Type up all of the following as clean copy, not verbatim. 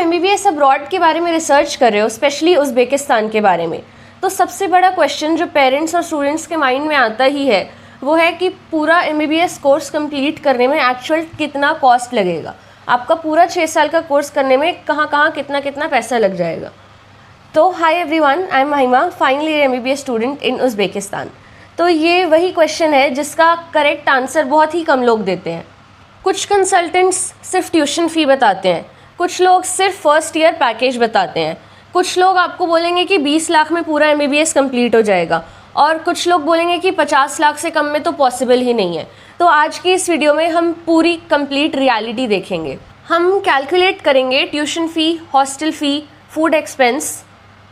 MBBS abroad के बारे में रिसर्च कर रहे हो, स्पेशली उज़्बेकिस्तान के बारे में, तो सबसे बड़ा क्वेश्चन जो पेरेंट्स और स्टूडेंट्स के माइंड में आता ही है वो है कि पूरा MBBS कोर्स कंप्लीट करने में एक्चुअल कितना कॉस्ट लगेगा। आपका पूरा 6 साल का कोर्स करने में कहाँ कितना कितना पैसा लग जाएगा। तो हाय एवरीवन, आई एम महिमा, final year MBBS student in Uzbekistan. तो ये वही क्वेश्चन है जिसका करेक्ट आंसर बहुत ही कम लोग देते हैं। कुछ कंसल्टेंट्स सिर्फ ट्यूशन फ़ी बताते हैं, कुछ लोग सिर्फ फर्स्ट ईयर पैकेज बताते हैं, कुछ लोग आपको बोलेंगे कि 20 लाख में पूरा MBBS कंप्लीट हो जाएगा और कुछ लोग बोलेंगे कि 50 लाख से कम में तो पॉसिबल ही नहीं है। तो आज की इस वीडियो में हम पूरी कंप्लीट रियलिटी देखेंगे। हम कैलकुलेट करेंगे tuition fee, hostel fee, food expense,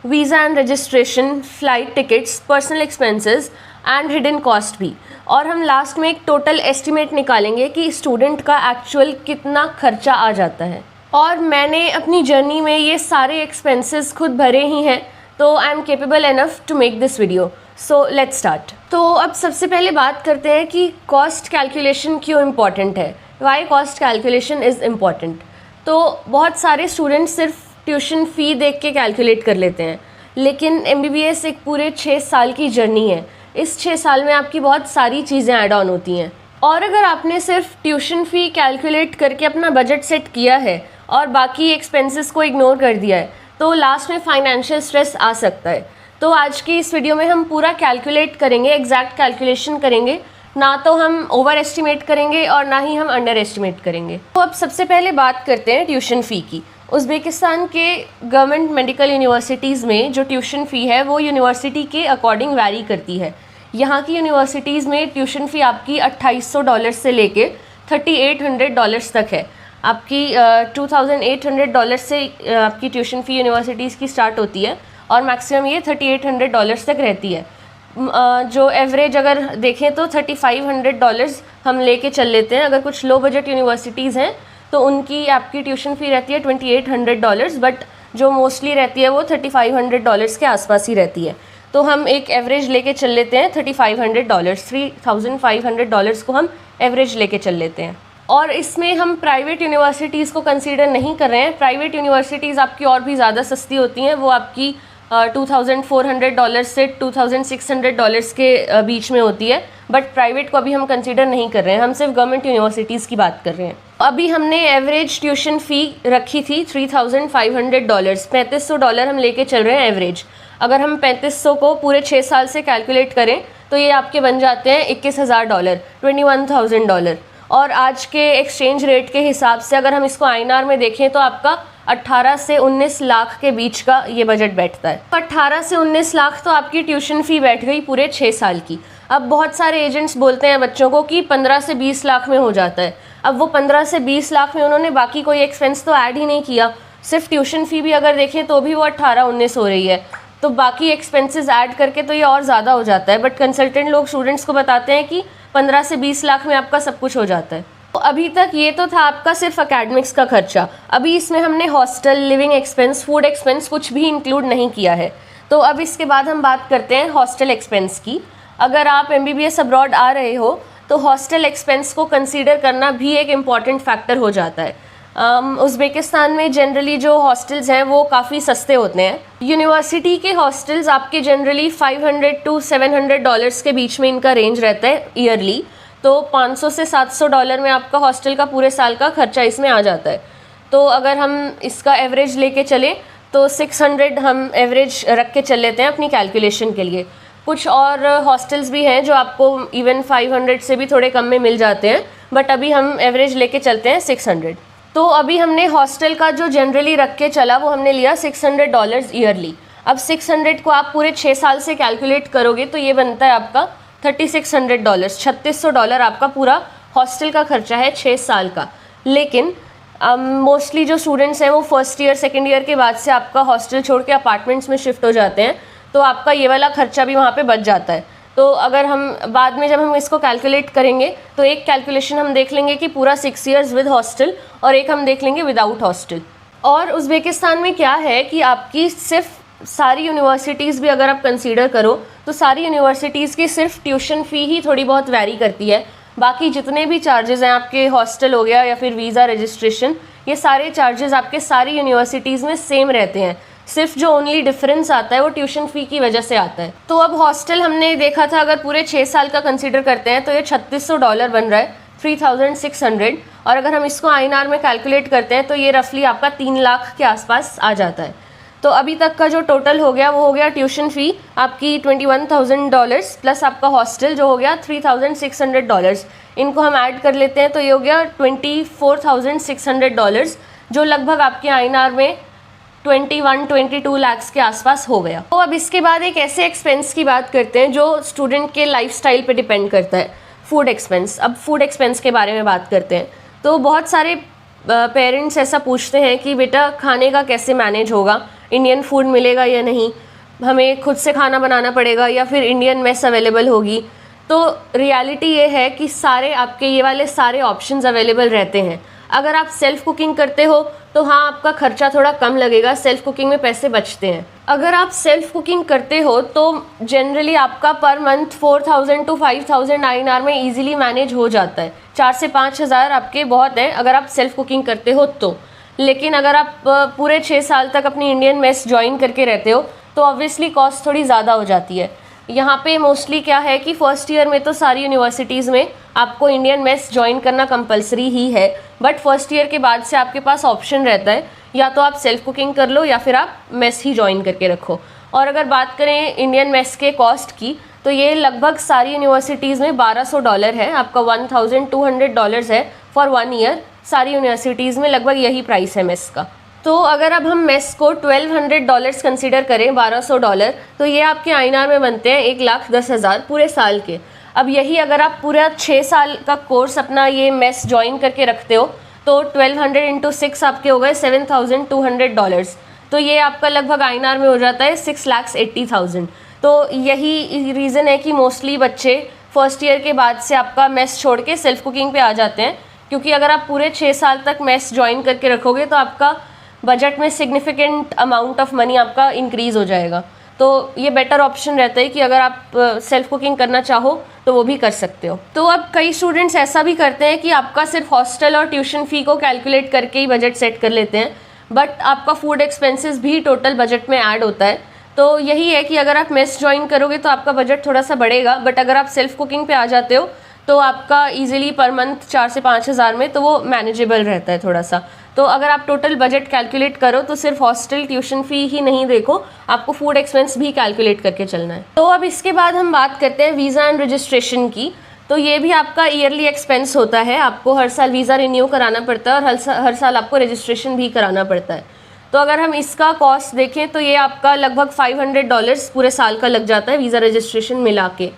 visa and registration, flight tickets, personal expenses and hidden cost भी, और हम लास्ट में एक टोटल एस्टिमेट निकालेंगे कि स्टूडेंट का एक्चुअल कितना खर्चा आ जाता है। और मैंने अपनी जर्नी में ये सारे एक्सपेंसेस खुद भरे ही हैं, तो I am capable enough to make this video. So let's start. तो अब सबसे पहले बात करते हैं कि कॉस्ट कैलकुलेशन क्यों इम्पॉर्टेंट है, why cost calculation is important. तो बहुत सारे स्टूडेंट्स सिर्फ ट्यूशन फ़ी देख के कैलकुलेट कर लेते हैं, लेकिन MBBS एक पूरे 6 साल की जर्नी है। इस 6 साल में आपकी बहुत सारी चीज़ें ऐड ऑन होती हैं, और अगर आपने सिर्फ ट्यूशन फ़ी कैलकुलेट करके अपना बजट सेट किया है और बाकी एक्सपेंसेस को इग्नोर कर दिया है तो लास्ट में फाइनेंशियल स्ट्रेस आ सकता है। तो आज की इस वीडियो में हम पूरा कैलकुलेट करेंगे, एग्जैक्ट कैलकुलेशन करेंगे, ना तो हम ओवर एस्टिमेट करेंगे और ना ही हम अंडर एस्टिमेट करेंगे। तो अब सबसे पहले बात करते हैं ट्यूशन फ़ी की। उज़्बेकिस्तान के गवर्नमेंट मेडिकल यूनिवर्सिटीज़ में जो ट्यूशन फ़ी है वो यूनिवर्सिटी के अकॉर्डिंग वैरी करती है। यहाँ की यूनिवर्सिटीज़ में ट्यूशन फ़ी आपकी $2800 से लेके $3800 तक है। आपकी $2800 से आपकी ट्यूशन फ़ी यूनिवर्सिटीज़ की स्टार्ट होती है और मैक्सिमम ये $3800 तक रहती है। जो एवरेज अगर देखें तो $3500 हम लेके चल लेते हैं। अगर कुछ लो बजट यूनिवर्सिटीज़ हैं तो उनकी आपकी ट्यूशन फ़ी रहती है $2800, बट जो मोस्टली रहती है वो $3500 के आसपास ही रहती है। तो हम एक एवरेज लेके चल लेते हैं $3500, $3500 को हम एवरेज लेके चल लेते हैं। और इसमें हम प्राइवेट यूनिवर्सिटीज़ को कंसीडर नहीं कर रहे हैं। प्राइवेट यूनिवर्सिटीज़ आपकी और भी ज़्यादा सस्ती होती हैं, वो आपकी $2400 से $2600 के बीच में होती है, बट प्राइवेट को अभी हम कंसीडर नहीं कर रहे हैं, हम सिर्फ गवर्नमेंट यूनिवर्सिटीज़ की बात कर रहे हैं। अभी हमने एवरेज ट्यूशन फ़ी रखी थी $3500, $3500 हम लेके चल रहे हैं एवरेज। अगर हम 3500 को पूरे 6 साल से कैलकुलेट करें तो ये आपके बन जाते हैं $21000, $21,000। और आज के एक्सचेंज रेट के हिसाब से अगर हम इसको INR में देखें तो आपका 18 से 19 लाख के बीच का ये बजट बैठता है। 18 से 19 लाख तो आपकी ट्यूशन फ़ी बैठ गई पूरे 6 साल की। अब बहुत सारे एजेंट्स बोलते हैं बच्चों को कि 15 से 20 लाख में हो जाता है। अब वो 15 से 20 लाख में उन्होंने बाकी कोई एक्सपेंस तो ऐड ही नहीं किया, सिर्फ ट्यूशन फ़ी भी अगर देखें तो भी वो 18-19 हो रही है, तो बाकी एक्सपेंसेस ऐड करके तो ये और ज़्यादा हो जाता है। बट कंसल्टेंट लोग स्टूडेंट्स को बताते हैं कि 15 से 20 लाख में आपका सब कुछ हो जाता है। तो अभी तक ये तो था आपका सिर्फ एकेडमिक्स का खर्चा। अभी इसमें हमने hostel, living expense, food expense कुछ भी इंक्लूड नहीं किया है। तो अब इसके बाद हम बात करते हैं हॉस्टल एक्सपेंस की। अगर आप MBBS अब्रॉड आ रहे हो तो हॉस्टल एक्सपेंस को कंसीडर करना भी एक इम्पॉर्टेंट फैक्टर हो जाता है। उज़्बेकिस्तान में जनरली जो हॉस्टल्स हैं वो काफ़ी सस्ते होते हैं। यूनिवर्सिटी के हॉस्टल्स आपके जनरली $500 to $700 के बीच में इनका रेंज रहता है ईयरली। तो $500 से $700 में आपका हॉस्टल का पूरे साल का खर्चा इसमें आ जाता है। तो अगर हम इसका एवरेज लेके चलें तो 600 हम एवरेज रख के चल लेते हैं अपनी कैलकुलेशन के लिए। कुछ और हॉस्टल्स भी हैं जो आपको इवन 500 से भी थोड़े कम में मिल जाते हैं, बट अभी हम एवरेज लेके चलते हैं 600। तो अभी हमने हॉस्टल का जो जनरली रख के चला वो हमने लिया $600 ईयरली। अब 600 को आप पूरे 6 साल से कैलकुलेट करोगे तो ये बनता है आपका $3600, $3600 आपका पूरा हॉस्टल का खर्चा है 6 साल का। लेकिन मोस्टली जो स्टूडेंट्स हैं वो फर्स्ट ईयर सेकेंड ईयर के बाद से आपका हॉस्टल छोड़ के अपार्टमेंट्स में शिफ्ट हो जाते हैं, तो आपका ये वाला खर्चा भी वहाँ पे बच जाता है। तो अगर हम बाद में जब हम इसको कैलकुलेट करेंगे तो एक कैलकुलेशन हम देख लेंगे कि पूरा 6 इयर्स विद हॉस्टल और एक हम देख लेंगे विदाउट हॉस्टल। और उज़्बेकिस्तान में क्या है कि आपकी सिर्फ सारी यूनिवर्सिटीज़ भी अगर आप कंसीडर करो तो सारी यूनिवर्सिटीज़ की सिर्फ ट्यूशन फ़ी ही थोड़ी बहुत वैरी करती है। बाकी जितने भी चार्जेस हैं, आपके हॉस्टल हो गया या फिर वीज़ा रजिस्ट्रेशन, ये सारे चार्जेस आपके सारी यूनिवर्सिटीज़ में सेम रहते हैं, सिर्फ जो ओनली डिफरेंस आता है वो ट्यूशन फ़ी की वजह से आता है। तो अब हॉस्टल हमने देखा था, अगर पूरे 6 साल का कंसीडर करते हैं तो ये $3600 बन रहा है, 3600। और अगर हम इसको INR में कैलकुलेट करते हैं तो ये रफली आपका 3 लाख के आसपास आ जाता है। तो अभी तक का जो टोटल हो गया वो हो गया ट्यूशन फ़ी आपकी $21,000 प्लस आपका हॉस्टल जो हो गया $3600। इनको हम ऐड कर लेते हैं तो ये हो गया $24,600, जो लगभग आपके INR में 21-22 लाख के आसपास हो गया। तो अब इसके बाद एक ऐसे एक्सपेंस की बात करते हैं जो स्टूडेंट के लाइफस्टाइल पे डिपेंड करता है, फूड एक्सपेंस। अब फूड एक्सपेंस के बारे में बात करते हैं। तो बहुत सारे पेरेंट्स ऐसा पूछते हैं कि बेटा खाने का कैसे मैनेज होगा, इंडियन फूड मिलेगा या नहीं, हमें खुद से खाना बनाना पड़ेगा या फिर इंडियन मेस अवेलेबल होगी। तो रियलिटी ये है कि सारे आपके ये वाले सारे ऑप्शंस अवेलेबल रहते हैं। अगर आप सेल्फ़ कुकिंग करते हो तो हाँ, आपका खर्चा थोड़ा कम लगेगा, सेल्फ़ कुकिंग में पैसे बचते हैं। अगर आप सेल्फ़ कुकिंग करते हो तो जनरली आपका पर मंथ 4000 to 5000 INR में ईजिली मैनेज हो जाता है। 4 से 5 हज़ार आपके बहुत हैं अगर आप सेल्फ़ कुकिंग करते हो तो। लेकिन अगर आप पूरे 6 साल तक अपनी इंडियन मेस ज्वाइन करके रहते हो तो ऑब्वियसली कॉस्ट थोड़ी ज़्यादा हो जाती है। यहाँ पे मोस्टली क्या है कि फर्स्ट ईयर में तो सारी यूनिवर्सिटीज़ में आपको इंडियन मेस ज्वाइन करना कंपलसरी ही है, बट फर्स्ट ईयर के बाद से आपके पास ऑप्शन रहता है, या तो आप सेल्फ कुकिंग कर लो या फिर आप मेस ही ज्वाइन करके रखो। और अगर बात करें इंडियन मेस के कॉस्ट की तो ये लगभग सारी यूनिवर्सिटीज़ में $1200 है, आपका $1200 है फॉर 1 ईयर। सारी यूनिवर्सिटीज़ में लगभग यही प्राइस है मेस का। तो अगर अब हम मेस को $1200 कंसीडर करें, $1200, तो ये आपके INR में बनते हैं 1,10,000 पूरे साल के। अब यही अगर आप पूरा 6 साल का कोर्स अपना ये मेस ज्वाइन करके रखते हो तो 1200 × 6 आपके हो गए $7,200। तो ये आपका लगभग INR में हो जाता है 6,80,000। तो यही रीज़न है कि मोस्टली बच्चे फर्स्ट ईयर के बाद से आपका मेस छोड़ के सेल्फ कुकिंग पे आ जाते हैं, क्योंकि अगर आप पूरे 6 साल तक मेस ज्वाइन करके रखोगे तो आपका बजट में सिग्निफिकेंट अमाउंट ऑफ मनी आपका इंक्रीज़ हो जाएगा। तो ये बेटर ऑप्शन रहता है कि अगर आप सेल्फ कुकिंग करना चाहो तो वो भी कर सकते हो। तो अब कई स्टूडेंट्स ऐसा भी करते हैं कि आपका सिर्फ हॉस्टल और ट्यूशन फ़ी को कैलकुलेट करके ही बजट सेट कर लेते हैं, बट आपका फूड एक्सपेंसेस भी टोटल बजट में ऐड होता है। तो यही है कि अगर आप मेस ज्वाइन करोगे तो आपका बजट थोड़ा सा बढ़ेगा, बट अगर आप सेल्फ कुकिंग पे आ जाते हो तो आपका ईजिली पर मंथ 4 से 5 हज़ार में तो वो मैनेजेबल रहता है थोड़ा सा। तो अगर आप टोटल बजट कैलकुलेट करो तो सिर्फ हॉस्टल ट्यूशन फ़ी ही नहीं देखो, आपको फूड एक्सपेंस भी कैलकुलेट करके चलना है। तो अब इसके बाद हम बात करते हैं वीज़ा एंड रजिस्ट्रेशन की। तो ये भी आपका ईयरली एक्सपेंस होता है, आपको हर साल वीज़ा रिन्यू कराना पड़ता है और हर साल आपको रजिस्ट्रेशन भी कराना पड़ता है। तो अगर हम इसका कॉस्ट देखें तो ये आपका लगभग $500 पूरे साल का लग जाता है वीज़ा रजिस्ट्रेशन मिला के।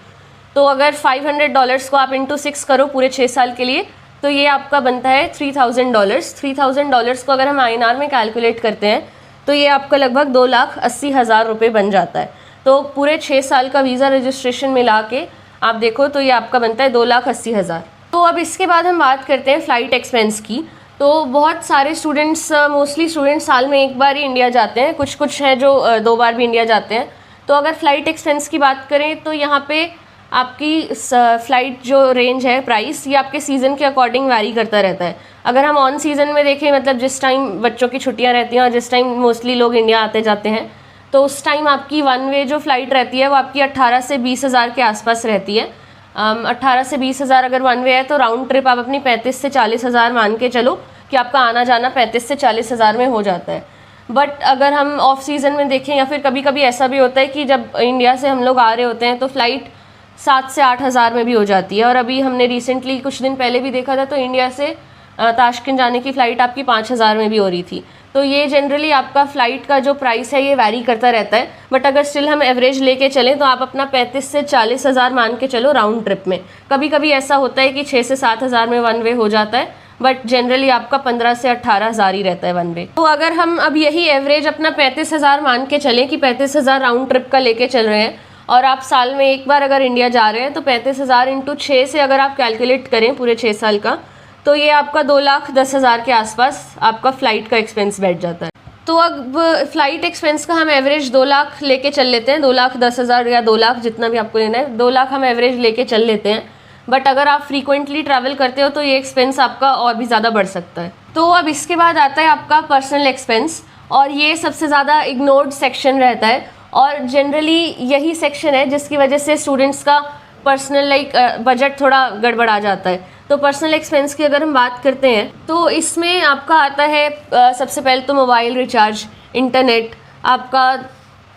तो अगर $500 को आप इंटू 6 करो पूरे 6 साल के लिए तो ये आपका बनता है $3000। $3000 को अगर हम INR में कैलकुलेट करते हैं तो ये आपका लगभग 2,80,000 रुपये बन जाता है। तो पूरे 6 साल का वीज़ा रजिस्ट्रेशन मिला के आप देखो तो ये आपका बनता है 2,80,000। तो अब इसके बाद हम बात करते हैं फ़्लाइट एक्सपेंस की। तो बहुत सारे स्टूडेंट्स, मोस्टली स्टूडेंट्स साल में एक बार ही इंडिया जाते हैं, कुछ हैं जो 2 बार भी इंडिया जाते हैं। तो अगर फ़्लाइट एक्सपेंस की बात करें तो यहाँ पे आपकी फ़्लाइट जो रेंज है प्राइस, ये आपके सीज़न के अकॉर्डिंग वैरी करता रहता है। अगर हम ऑन सीज़न में देखें, मतलब जिस टाइम बच्चों की छुट्टियां रहती हैं और जिस टाइम मोस्टली लोग इंडिया आते जाते हैं, तो उस टाइम आपकी 1 वे जो फ़्लाइट रहती है वो आपकी 18 से 20 हज़ार के आसपास रहती है। 18 से 20 हज़ार अगर 1 वे है तो राउंड ट्रिप आप अपनी 35 से 40 हज़ार मान के चलो कि आपका आना जाना 35 से 40 हज़ार में हो जाता है। बट अगर हम ऑफ सीज़न में देखें या फिर कभी कभी ऐसा भी होता है कि जब इंडिया से हम लोग आ रहे होते हैं तो फ़्लाइट 7 से 8 हज़ार में भी हो जाती है। और अभी हमने रिसेंटली कुछ दिन पहले भी देखा था तो इंडिया से ताशकंद जाने की फ़्लाइट आपकी 5 हज़ार में भी हो रही थी। तो ये जनरली आपका फ़्लाइट का जो प्राइस है ये वैरी करता रहता है। बट अगर स्टिल हम एवरेज लेके चलें तो आप अपना 35 से 40 हज़ार मान के चलो राउंड ट्रिप में। कभी कभी ऐसा होता है कि 6 से 7 हज़ार में 1 वे हो जाता है, बट जनरली आपका 15 से 18 हज़ार ही रहता है 1 वे। तो अगर हम अब यही एवरेज अपना 35 हज़ार मान के चलें कि 35 हज़ार राउंड ट्रिप का लेके चल रहे हैं और आप साल में एक बार अगर इंडिया जा रहे हैं तो 35 हज़ार इंटू 6 से अगर आप कैलकुलेट करें पूरे 6 साल का तो ये आपका 2,10,000 के आसपास आपका फ़्लाइट का एक्सपेंस बैठ जाता है। तो अब फ़्लाइट एक्सपेंस का हम एवरेज 2 लाख लेके चल लेते हैं, 2,10,000 या 2 लाख जितना भी आपको लेना है, 2 लाख हम एवरेज लेके चल लेते हैं। बट अगर आप फ्रीक्वेंटली ट्रैवल करते हो तो ये एक्सपेंस आपका और भी ज़्यादा बढ़ सकता है। तो अब इसके बाद आता है आपका पर्सनल एक्सपेंस, और ये सबसे ज़्यादा इग्नोर्ड सेक्शन रहता है, और जनरली यही सेक्शन है जिसकी वजह से स्टूडेंट्स का पर्सनल बजट थोड़ा गड़बड़ा जाता है। तो पर्सनल एक्सपेंस की अगर हम बात करते हैं तो इसमें आपका आता है सबसे पहले तो मोबाइल रिचार्ज, इंटरनेट, आपका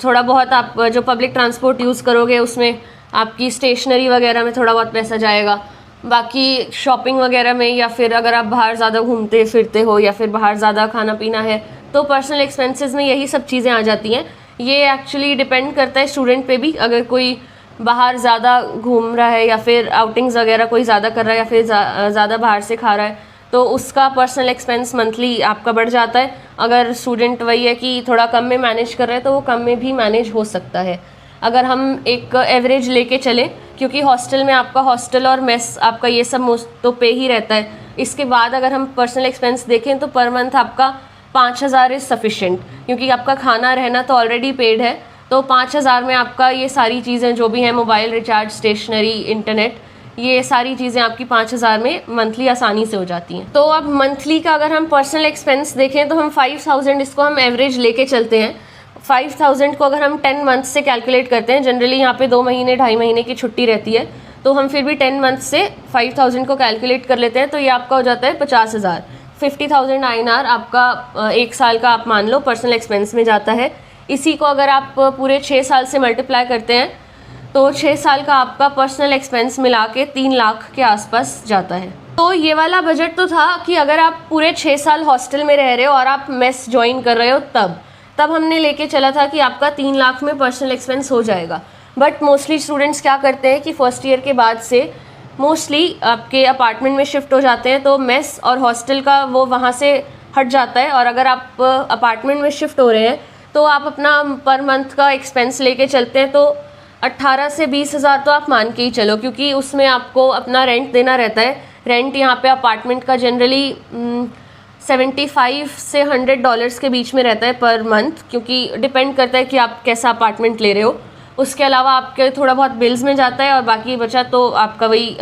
थोड़ा बहुत आप जो पब्लिक ट्रांसपोर्ट यूज़ करोगे उसमें आपकी स्टेशनरी वगैरह में थोड़ा बहुत पैसा जाएगा। बाकी शॉपिंग वगैरह में, या फिर अगर आप बाहर ज़्यादा घूमते फिरते हो या फिर बाहर ज़्यादा खाना पीना है तो पर्सनल एक्सपेंसेस में यही सब चीज़ें आ जाती हैं। ये एक्चुअली डिपेंड करता है स्टूडेंट पे भी, अगर कोई बाहर ज़्यादा घूम रहा है या फिर आउटिंग्स वगैरह कोई ज़्यादा कर रहा है या फिर ज़्यादा बाहर से खा रहा है तो उसका पर्सनल एक्सपेंस मंथली आपका बढ़ जाता है। अगर स्टूडेंट वही है कि थोड़ा कम में मैनेज कर रहे हैं तो वो कम में भी मैनेज हो सकता है अगर हम एक एवरेज लेके चलें, क्योंकि हॉस्टल में आपका हॉस्टल और मेस आपका ये सब मोस्ट तो पे ही रहता है। इसके बाद अगर हम पर्सनल एक्सपेंस देखें तो पर मंथ आपका 5,000 इज़ सफिशेंट, क्योंकि आपका खाना रहना तो ऑलरेडी पेड है। तो 5,000 में आपका ये सारी चीज़ें जो भी हैं, मोबाइल रिचार्ज, स्टेशनरी, इंटरनेट, ये सारी चीज़ें आपकी 5,000 में मंथली आसानी से हो जाती हैं। तो अब मंथली का अगर हम पर्सनल एक्सपेंस देखें तो हम 5,000 इसको हम एवरेज लेके चलते हैं। 5,000 को अगर हम 10 मंथ से कैलकुलेट करते हैं, जनरली यहाँ पे 2 महीने 2.5 महीने की छुट्टी रहती है, तो हम फिर भी 10 मंथ से 5,000 को कैलकुलेट कर लेते हैं तो ये आपका हो जाता है 50,000। 50,000 INR आपका एक साल का आप मान लो पर्सनल एक्सपेंस में जाता है। इसी को अगर आप पूरे 6 साल से मल्टीप्लाई करते हैं तो 6 साल का आपका पर्सनल एक्सपेंस मिला के 3 लाख के आसपास जाता है। तो ये वाला बजट तो था कि अगर आप पूरे 6 साल हॉस्टल में रह रहे हो और आप मेस ज्वाइन कर रहे हो तब हमने लेके चला था कि आपका 3 लाख में पर्सनल एक्सपेंस हो जाएगा। बट मोस्टली स्टूडेंट्स क्या करते हैं कि फर्स्ट ईयर के बाद से मोस्टली आपके अपार्टमेंट में शिफ्ट हो जाते हैं, तो मेस और हॉस्टल का वो वहाँ से हट जाता है, और अगर आप अपार्टमेंट में शिफ्ट हो रहे हैं तो आप अपना पर मंथ का एक्सपेंस लेके चलते हैं तो 18 से 20 हज़ार तो आप मान के ही चलो, क्योंकि उसमें आपको अपना रेंट देना रहता है। रेंट यहाँ पे अपार्टमेंट का जनरली 75 से $100 के बीच में रहता है पर मंथ, क्योंकि डिपेंड करता है कि आप कैसा अपार्टमेंट ले रहे हो। उसके अलावा आपके थोड़ा बहुत बिल्स में जाता है और बाकी बचा तो आपका वही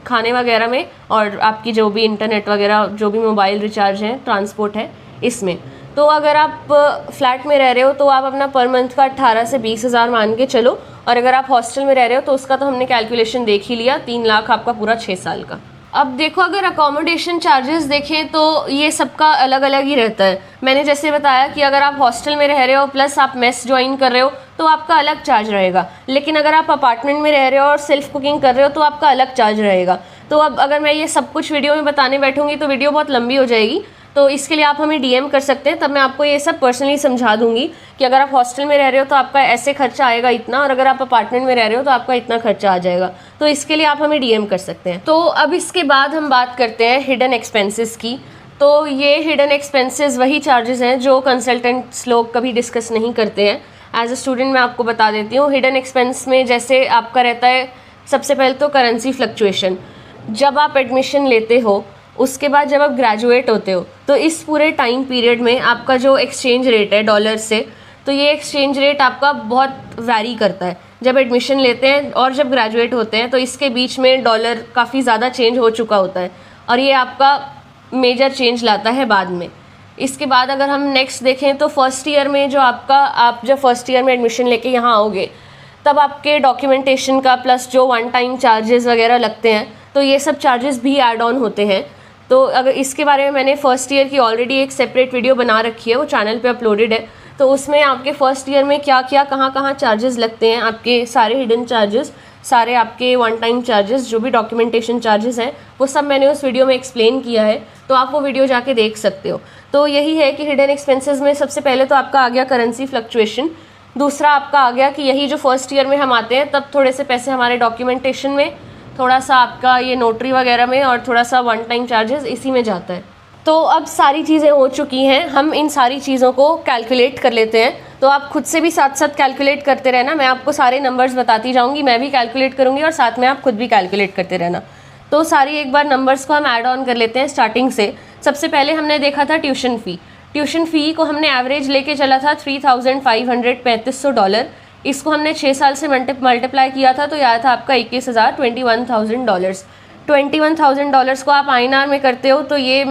खाने वगैरह में, और आपकी जो भी इंटरनेट वगैरह, जो भी मोबाइल रिचार्ज है, ट्रांसपोर्ट है, इसमें। तो अगर आप फ्लैट में रह रहे हो तो आप अपना पर मंथ का 18 से 20 हज़ार मान के चलो, और अगर आप हॉस्टल में रह रहे हो तो उसका तो हमने कैलकुलेशन देख ही लिया, 3 लाख आपका पूरा 6 साल का। अब देखो, अगर अकोमोडेशन चार्जेस देखें तो ये सबका अलग अलग ही रहता है। मैंने जैसे बताया कि अगर आप हॉस्टल में रह रहे हो प्लस आप मेस ज्वाइन कर रहे हो तो आपका अलग चार्ज रहेगा, लेकिन अगर आप अपार्टमेंट में रह रहे हो और सेल्फ कुकिंग कर रहे हो तो आपका अलग चार्ज रहेगा। तो अब अगर मैं ये सब कुछ वीडियो में बताने बैठूंगी तो वीडियो बहुत लंबी हो जाएगी, तो इसके लिए आप हमें DM कर सकते हैं, तब मैं आपको ये सब पर्सनली समझा दूंगी कि अगर आप हॉस्टल में रह रहे हो तो आपका ऐसे खर्चा आएगा इतना, और अगर आप अपार्टमेंट में रह रहे हो तो आपका इतना खर्चा आ जाएगा। तो इसके लिए आप हमें DM कर सकते हैं। तो अब इसके बाद हम बात करते हैं हिडन एक्सपेंसेस की। तो ये हिडन एक्सपेंसेस वही चार्जेस हैं जो कंसल्टेंट्स लोग कभी डिस्कस नहीं करते हैं। एज अ स्टूडेंट मैं आपको बता देती हूँ, हिडन एक्सपेंस में जैसे आपका रहता है सबसे पहले तो करेंसी फ्लक्चुएशन। जब आप एडमिशन लेते हो उसके बाद जब आप ग्रेजुएट होते हो तो इस पूरे टाइम पीरियड में आपका जो एक्सचेंज रेट है डॉलर से, तो ये एक्सचेंज रेट आपका बहुत वैरी करता है। जब एडमिशन लेते हैं और जब ग्रेजुएट होते हैं तो इसके बीच में डॉलर काफ़ी ज़्यादा चेंज हो चुका होता है, और ये आपका मेजर चेंज लाता है बाद में। इसके बाद अगर हम नेक्स्ट देखें तो फर्स्ट ईयर में जो आप जब फर्स्ट ईयर में एडमिशन लेके यहाँ आओगे तब आपके डॉक्यूमेंटेशन का प्लस जो वन टाइम चार्जेस वगैरह लगते हैं, तो ये सब चार्जेस भी ऐड ऑन होते हैं। तो अगर इसके बारे में मैंने फ़र्स्ट ईयर की ऑलरेडी एक सेपरेट वीडियो बना रखी है, वो चैनल पे अपलोडेड है। तो उसमें आपके फ़र्स्ट ईयर में क्या क्या कहाँ चार्जेस लगते हैं, आपके सारे हिडन चार्जेस, सारे आपके वन टाइम चार्जेस, जो भी डॉक्यूमेंटेशन चार्जेस हैं, वो सब मैंने उस वीडियो में एक्सप्लेन किया है, तो आप वो वीडियो जाके देख सकते हो। तो यही है कि हिडन एक्सपेंसेस में सबसे पहले तो आपका आ गया करेंसी फ्लक्चुएशन। दूसरा आपका आ गया कि यही जो फर्स्ट ईयर में हम आते हैं तब थोड़े से पैसे हमारे डॉक्यूमेंटेशन में, थोड़ा सा आपका ये नोटरी वगैरह में, और थोड़ा सा वन टाइम चार्जेस इसी में जाता है। तो अब सारी चीज़ें हो चुकी हैं, हम इन सारी चीज़ों को कैलकुलेट कर लेते हैं। तो आप खुद से भी साथ साथ कैलकुलेट करते रहना, मैं आपको सारे नंबर्स बताती जाऊंगी, मैं भी कैलकुलेट करूंगी और साथ में आप खुद भी कैलकुलेट करते रहना। तो सारी एक बार नंबर्स को हम ऐड ऑन कर लेते हैं स्टार्टिंग से। सबसे पहले हमने देखा था ट्यूशन फ़ी। ट्यूशन फ़ी को हमने एवरेज लेके चला था $3,500 $3,500 इसको हमने 6 साल से मल्टीप्लाई किया था तो यह आया था आपका $21,000। $21,000 को आप INR में करते हो तो ये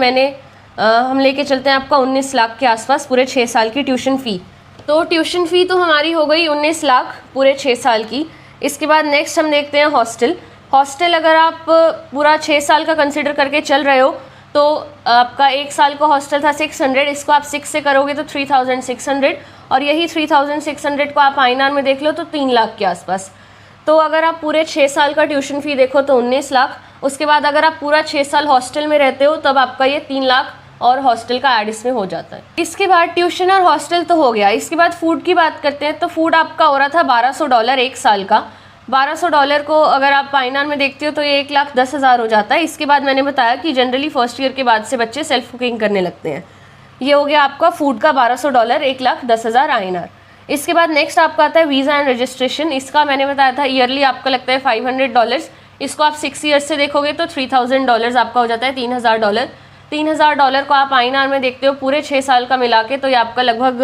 हम लेके चलते हैं आपका 19 लाख के आसपास पूरे 6 साल की ट्यूशन फ़ी। तो ट्यूशन फ़ी तो हमारी हो गई 19 लाख पूरे 6 साल की। इसके बाद नेक्स्ट हम देखते हैं हॉस्टल अगर आप पूरा 6 साल का कंसिडर करके चल रहे हो तो आपका 1 साल का हॉस्टल था 600, इसको आप 6 से करोगे तो 3600, और यही 3600 को आप INR में देख लो तो 3 लाख के आसपास। तो अगर आप पूरे 6 साल का ट्यूशन फ़ी देखो तो 19 लाख, उसके बाद अगर आप पूरा 6 साल हॉस्टल में रहते हो तब आपका ये 3 लाख और हॉस्टल का ऐड इसमें हो जाता है। इसके बाद ट्यूशन और हॉस्टल तो हो गया। इसके बाद फूड की बात करते हैं तो फूड आपका हो रहा था $1200 1 साल का। $1200 को अगर आप INR में देखते हो तो ये 1,10,000 हो जाता है। इसके बाद मैंने बताया कि जनरली फर्स्ट ईयर के बाद से बच्चे सेल्फ कुकिंग करने लगते हैं। ये हो गया आपका फूड का $1200 1,10,000 INR। इसके बाद नेक्स्ट आपका आता है वीज़ा एंड रजिस्ट्रेशन। इसका मैंने बताया था ईयरली आपका लगता है $500। इसको आप 6 ईयर्स से देखोगे तो $3,000 आपका हो जाता है $3,000। $3,000 को आप INR में देखते हो पूरे 6 साल का मिला के तो ये आपका लगभग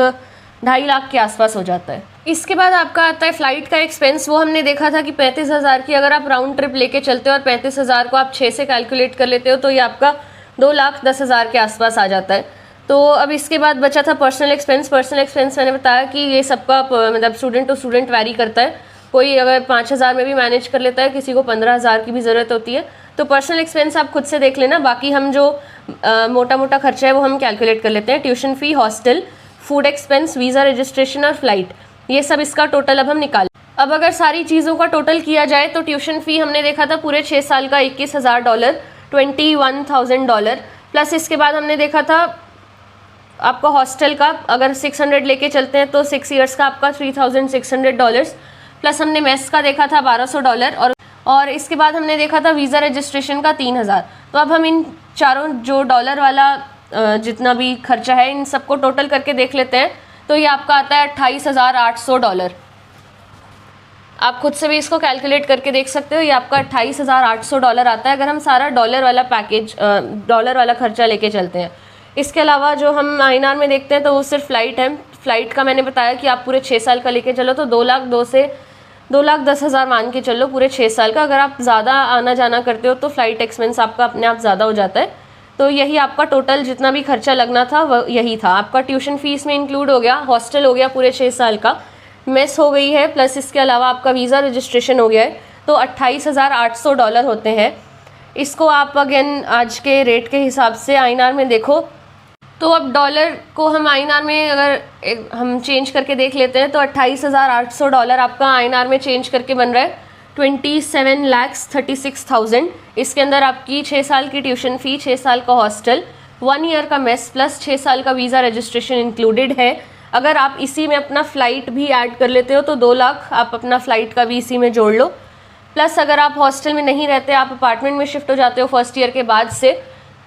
2.5 लाख के आसपास हो जाता है। इसके बाद आपका आता है फ़्लाइट का एक्सपेंस। वो हमने देखा था कि 35,000 की अगर आप राउंड ट्रिप लेके चलते हो और 35,000 को आप 6 से कैलकुलेट कर लेते हो तो ये आपका 2,10,000 के आसपास आ जाता है। तो अब इसके बाद बचा था पर्सनल एक्सपेंस मैंने बताया कि ये सबका मतलब स्टूडेंट टू स्टूडेंट वैरी करता है। कोई अगर 5,000 में भी मैनेज कर लेता है, किसी को 15,000 की भी ज़रूरत होती है। तो पर्सनल एक्सपेंस आप खुद से देख लेना, बाकी हम जो मोटा मोटा खर्चा है वो हम कैलकुलेट कर लेते हैं। Tuition fee, hostel, food expense, visa registration और फ्लाइट, ये सब इसका टोटल अब हम निकालें। अब अगर सारी चीज़ों का टोटल किया जाए तो ट्यूशन फ़ी हमने देखा था पूरे 6 साल का $21,000 $21,000 प्लस इसके बाद हमने देखा था आपका हॉस्टल का अगर 600 लेके चलते हैं तो 6 ईयर्स का आपका $3,600 प्लस हमने मेस का देखा था $1,200 और इसके बाद हमने देखा था वीज़ा रजिस्ट्रेशन का 3,000। तो अब हम इन चारों जो डॉलर वाला जितना भी खर्चा है इन सबको टोटल करके देख लेते हैं तो ये आपका आता है $28,800। आप खुद से भी इसको कैलकुलेट करके देख सकते हो, ये आपका $28,800 आता है अगर हम सारा डॉलर वाला पैकेज डॉलर वाला खर्चा लेके चलते हैं। इसके अलावा जो हम INR में देखते हैं तो वो सिर्फ फ़्लाइट है। फ़्लाइट का मैंने बताया कि आप पूरे 6 साल का लेके चलो तो 2,02,000 से 2,10,000 मान के चलो पूरे 6 साल का। अगर आप ज़्यादा आना जाना करते हो तो फ़्लाइट एक्सपेंस आपका अपने आप ज़्यादा हो जाता है। तो यही आपका टोटल जितना भी खर्चा लगना था वह यही था। आपका ट्यूशन फ़ीस में इंक्लूड हो गया, हॉस्टल हो गया पूरे 6 साल का, मेस हो गई है, प्लस इसके अलावा आपका वीज़ा रजिस्ट्रेशन हो गया है। तो $28,800 होते हैं। इसको आप अगेन आज के रेट के हिसाब से INR में देखो तो अब डॉलर को हम INR में अगर हम चेंज करके देख लेते हैं तो $28,800 आपका INR में चेंज करके बन रहा है 27,36,000। इसके अंदर आपकी 6 साल की ट्यूशन फ़ी, 6 साल का हॉस्टल, 1 ईयर का मेस प्लस 6 साल का वीज़ा रजिस्ट्रेशन इंक्लूडेड है। अगर आप इसी में अपना फ़्लाइट भी ऐड कर लेते हो तो 2 लाख आप अपना फ़्लाइट का भी इसी में जोड़ लो। प्लस अगर आप हॉस्टल में नहीं रहते, आप अपार्टमेंट में शिफ्ट हो जाते हो फर्स्ट ईयर के बाद से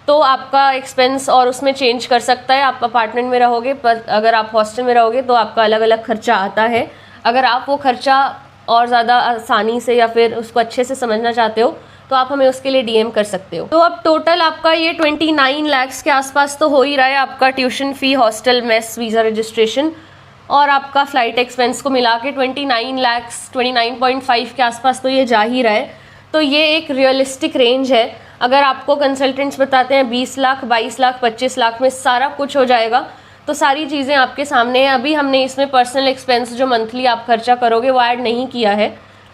तो आपका एक्सपेंस और उसमें चेंज कर सकता है। आप अपार्टमेंट में रहोगे पर अगर आप हॉस्टल में रहोगे तो आपका अलग अलग खर्चा आता है। अगर आप वो खर्चा और ज़्यादा आसानी से या फिर उसको अच्छे से समझना चाहते हो तो आप हमें उसके लिए DM कर सकते हो। तो अब टोटल आपका ये 29 लाख के आसपास तो हो ही रहा है आपका tuition fee, hostel, mess, visa registration और आपका फ़्लाइट एक्सपेंस को मिला के 29 लाख 29.5 के आसपास तो ये जा ही रहा है। तो ये एक रियलिस्टिक रेंज है। अगर आपको कंसल्टेंट्स बताते हैं 20 लाख, 22 लाख, 25 लाख में सारा कुछ हो जाएगा तो सारी चीज़ें आपके सामने हैं। अभी हमने इसमें पर्सनल एक्सपेंस जो मंथली आप खर्चा करोगे वो ऐड नहीं किया है।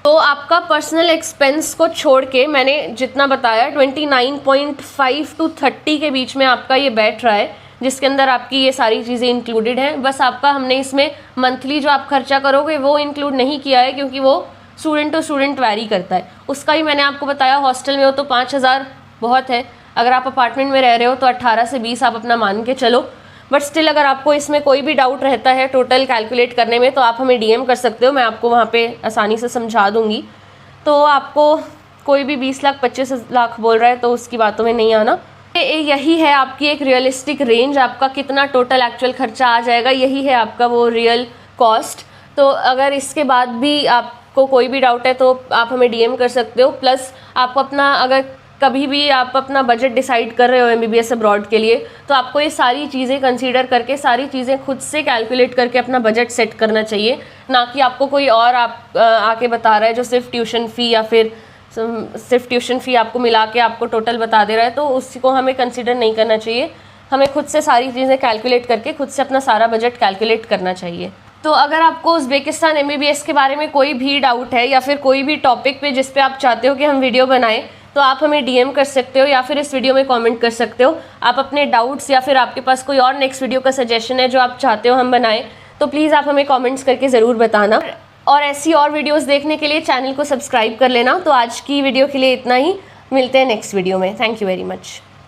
तो आपका पर्सनल एक्सपेंस को छोड़ के मैंने जितना बताया 29.5 to 30 के बीच में आपका ये बैठ रहा है, जिसके अंदर आपकी ये सारी चीज़ें इंक्लूडेड हैं। बस आपका हमने इसमें मंथली जो आप खर्चा करोगे वो इंक्लूड नहीं किया है क्योंकि वो स्टूडेंट टू स्टूडेंट वैरी करता है। उसका ही मैंने आपको बताया, हॉस्टल में हो तो 5,000 बहुत है, अगर आप अपार्टमेंट में रह रहे हो तो 18 से 20 आप अपना मान के चलो। बट स्टिल अगर आपको इसमें कोई भी डाउट रहता है टोटल कैलकुलेट करने में तो आप हमें DM कर सकते हो, मैं आपको वहाँ पे आसानी से समझा दूँगी। तो आपको कोई भी 20 लाख 25 लाख बोल रहा है तो उसकी बातों में नहीं आना। यही है आपकी एक रियलिस्टिक रेंज, आपका कितना टोटल एक्चुअल खर्चा आ जाएगा, यही है आपका वो रियल कॉस्ट। तो अगर इसके बाद भी आपको कोई भी डाउट है तो आप हमें DM कर सकते हो। प्लस आपको अपना अगर कभी भी आप अपना बजट डिसाइड कर रहे हो MBBS अब्रॉड के लिए, तो आपको ये सारी चीज़ें कंसीडर करके, सारी चीज़ें खुद से कैलकुलेट करके अपना बजट सेट करना चाहिए, ना कि आपको कोई और आके बता रहा है जो सिर्फ ट्यूशन फ़ी या फिर सिर्फ ट्यूशन फ़ी आपको मिला के आपको टोटल बता दे रहा है, तो उसको हमें कंसीडर नहीं करना चाहिए। हमें खुद से सारी चीज़ें कैलकुलेट करके खुद से अपना सारा बजट कैलकुलेट करना चाहिए। तो अगर आपको उज़्बेकिस्तान MBBS के बारे में कोई भी डाउट है या फिर कोई भी टॉपिक पे जिस पे आप चाहते हो कि हम वीडियो बनाएं, तो आप हमें DM कर सकते हो या फिर इस वीडियो में कमेंट कर सकते हो। आप अपने डाउट्स या फिर आपके पास कोई और नेक्स्ट वीडियो का सजेशन है जो आप चाहते हो हम बनाएं, तो प्लीज़ आप हमें कमेंट्स करके ज़रूर बताना। और ऐसी और वीडियोस देखने के लिए चैनल को सब्सक्राइब कर लेना। तो आज की वीडियो के लिए इतना ही, मिलते हैं नेक्स्ट वीडियो में। Thank you very much.